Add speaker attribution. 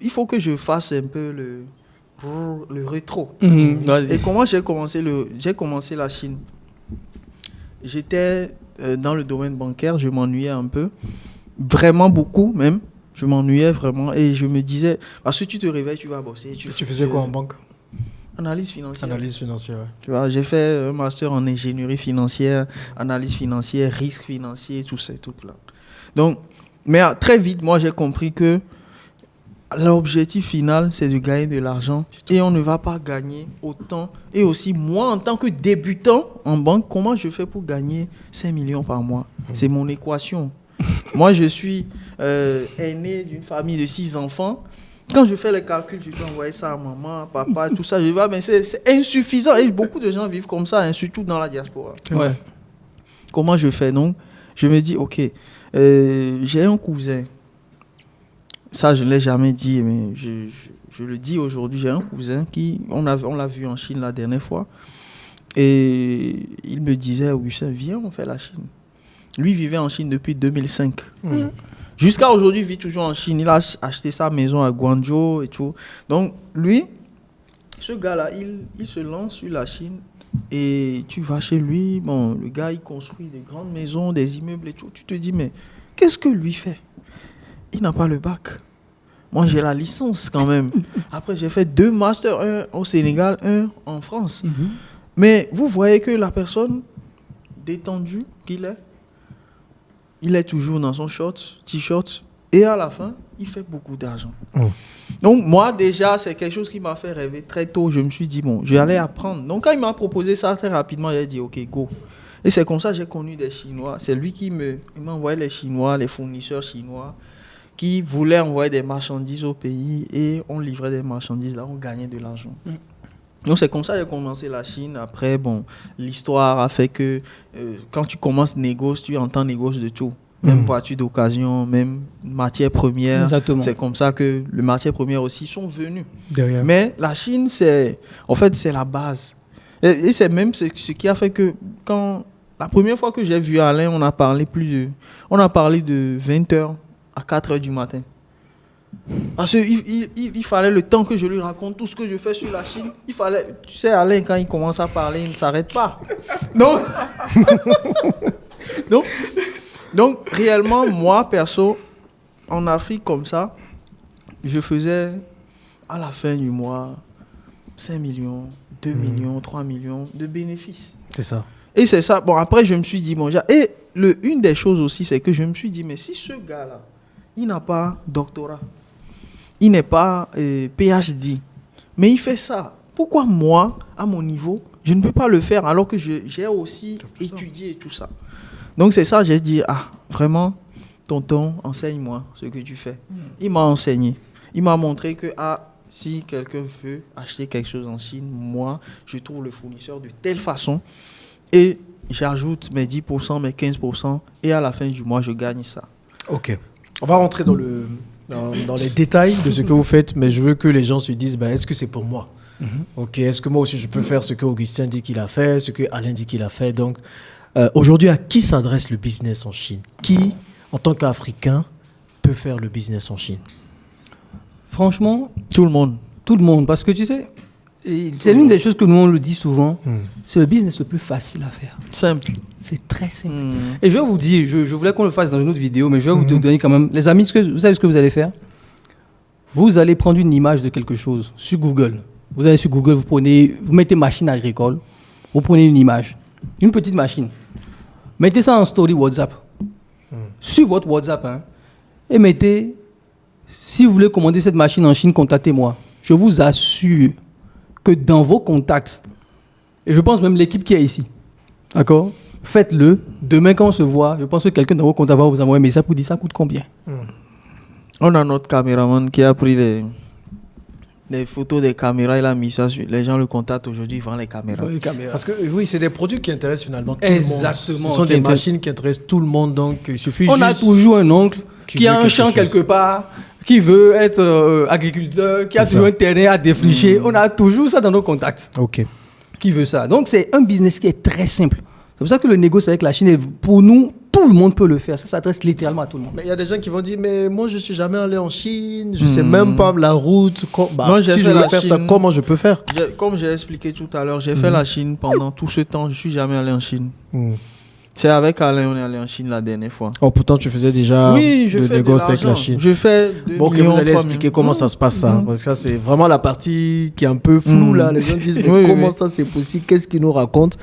Speaker 1: il faut que je fasse un peu le rétro.
Speaker 2: Vas-y.
Speaker 1: Et comment j'ai commencé la Chine? J'étais dans le domaine bancaire, je m'ennuyais un peu, vraiment beaucoup même. Je m'ennuyais vraiment et je me disais, parce que tu te réveilles, tu vas bosser.
Speaker 3: Tu faisais quoi en banque?
Speaker 1: Analyse financière.
Speaker 3: Analyse financière, ouais.
Speaker 1: Tu vois, j'ai fait un master en ingénierie financière, analyse financière, risque financier, tous ces trucs-là. Donc, mais très vite, moi, j'ai compris que l'objectif final, c'est de gagner de l'argent et on ne va pas gagner autant. Et aussi, moi, en tant que débutant en banque, comment je fais pour gagner 5 millions par mois? C'est mon équation. Moi, je suis aîné d'une famille de 6 enfants. Quand je fais les calculs, je dois envoyer ça à maman, papa, tout ça. Je vois, mais c'est insuffisant. Et beaucoup de gens vivent comme ça, hein, surtout dans la diaspora.
Speaker 2: Ouais.
Speaker 1: Comment je fais? Donc, je me dis, ok, j'ai un cousin. Ça, je ne l'ai jamais dit, mais je le dis aujourd'hui. J'ai un cousin qui, on l'a vu en Chine la dernière fois. Et il me disait, Augustin, viens, on fait la Chine. Lui vivait en Chine depuis 2005. Jusqu'à aujourd'hui, il vit toujours en Chine. Il a acheté sa maison à Guangzhou et tout. Donc, lui, ce gars-là, il se lance sur la Chine. Et tu vas chez lui, bon, le gars, il construit des grandes maisons, des immeubles et tout. Tu te dis, mais qu'est-ce que lui fait? Il n'a pas le bac. Moi, j'ai la licence quand même. Après, j'ai fait 2 masters, un au Sénégal, un en France. Mais vous voyez que la personne détendue qu'il est, il est toujours dans son t-shirt, et à la fin, il fait beaucoup d'argent. Donc, moi, déjà, c'est quelque chose qui m'a fait rêver très tôt. Je me suis dit, bon, je vais aller apprendre. Donc, quand il m'a proposé ça très rapidement, j'ai dit, ok, go. Et c'est comme ça que j'ai connu des Chinois. C'est lui qui m'a envoyé les Chinois, les fournisseurs chinois, qui voulaient envoyer des marchandises au pays, et on livrait des marchandises, là, on gagnait de l'argent. Donc, c'est comme ça que j'ai commencé la Chine. Après, bon, l'histoire a fait que quand tu commences négoce, tu entends négoce de tout. Même voiture d'occasion, même matières premières.
Speaker 2: Exactement.
Speaker 1: C'est comme ça que les matières premières aussi sont venues.
Speaker 3: Derrière.
Speaker 1: Mais la Chine, c'est la base. Et c'est même ce qui a fait que quand la première fois que j'ai vu Alain, on a parlé de 20h à 4h du matin. Parce qu'il fallait le temps que je lui raconte tout ce que je fais sur la Chine. Il fallait, tu sais, Alain, quand il commence à parler, il ne s'arrête pas. Donc, réellement, moi, perso, en Afrique comme ça, je faisais à la fin du mois 5 millions, 2 millions, 3 millions de bénéfices.
Speaker 3: C'est ça.
Speaker 1: Et c'est ça. Bon, après, je me suis dit, bon, et une des choses aussi, c'est que je me suis dit, mais si ce gars-là, il n'a pas doctorat, il n'est pas PhD, mais il fait ça, pourquoi moi, à mon niveau, je ne peux pas le faire alors que j'ai aussi étudié et tout ça. Donc c'est ça, j'ai dit, vraiment, tonton, enseigne-moi ce que tu fais. Il m'a enseigné. Il m'a montré que, si quelqu'un veut acheter quelque chose en Chine, moi, je trouve le fournisseur de telle façon et j'ajoute mes 10%, mes 15% et à la fin du mois, je gagne ça.
Speaker 3: Ok. On va rentrer dans les détails de ce que vous faites, mais je veux que les gens se disent, est-ce que c'est pour moi? Ok, est-ce que moi aussi je peux faire ce que Augustin dit qu'il a fait, ce que Alain dit qu'il a fait? Donc, aujourd'hui, à qui s'adresse le business en Chine? Qui, en tant qu'Africain, peut faire le business en Chine?
Speaker 2: Franchement,
Speaker 1: tout le monde.
Speaker 2: Tout le monde, parce que tu sais, c'est l'une des choses que nous on le dit souvent, c'est le business le plus facile à faire.
Speaker 1: Simple.
Speaker 2: C'est très simple. Et je vais vous dire, je voulais qu'on le fasse dans une autre vidéo, mais je vais vous donner quand même. Les amis, vous savez ce que vous allez faire? Vous allez prendre une image de quelque chose sur Google. Vous allez sur Google, vous mettez machine agricole, vous prenez une image, une petite machine. Mettez ça en story WhatsApp. Sur votre WhatsApp, et mettez, si vous voulez commander cette machine en Chine, contactez-moi. Je vous assure que dans vos contacts, et je pense même l'équipe qui est ici, d'accord? Faites-le. Demain, quand on se voit, je pense que quelqu'un dans vos contacts va vous envoyer un message pour dire ça coûte combien.
Speaker 1: On a notre caméraman qui a pris les photos des caméras, il a mis ça sur. Les gens le contactent aujourd'hui, ils vendent les caméras.
Speaker 3: Parce que oui, c'est des produits qui intéressent finalement tout
Speaker 2: Exactement.
Speaker 3: le monde. Ce sont des machines qui intéressent tout le monde, donc il suffit
Speaker 2: On a toujours un oncle qui a un champ quelque part, qui veut être agriculteur, qui a toujours un terrain à défricher. On a toujours ça dans nos contacts.
Speaker 3: Ok.
Speaker 2: Qui veut ça. Donc c'est un business qui est très simple. C'est pour ça que le négoce avec la Chine est pour nous tout le monde peut le faire. Ça s'adresse littéralement à tout le monde.
Speaker 3: Mais il y a des gens qui vont dire, mais moi, je suis jamais allé en Chine, je sais même pas la route.
Speaker 1: Moi, j'ai
Speaker 3: si je
Speaker 1: fait
Speaker 3: veux
Speaker 1: la
Speaker 3: faire ça,
Speaker 1: Chine.
Speaker 3: comment je peux faire?
Speaker 1: Comme j'ai expliqué tout à l'heure, j'ai fait la Chine pendant tout ce temps. Je suis jamais allé en Chine.
Speaker 3: Hmm.
Speaker 1: C'est avec Alain, on est allé en Chine la dernière fois.
Speaker 3: Oh, pourtant, tu faisais déjà
Speaker 1: Oui, je
Speaker 3: le
Speaker 1: fais de
Speaker 3: négoce avec la
Speaker 1: l'argent.
Speaker 3: Chine.
Speaker 1: Je fais 2
Speaker 3: Bon, que
Speaker 1: millions,
Speaker 3: vous allez
Speaker 1: 3
Speaker 3: expliquer
Speaker 1: millions.
Speaker 3: comment ça se passe, ça. Parce que ça, c'est vraiment la partie qui est un peu floue, là. Les gens disent, mais
Speaker 1: Oui,
Speaker 3: comment
Speaker 1: oui.
Speaker 3: ça, c'est possible? Qu'est-ce qu'ils nous racontent?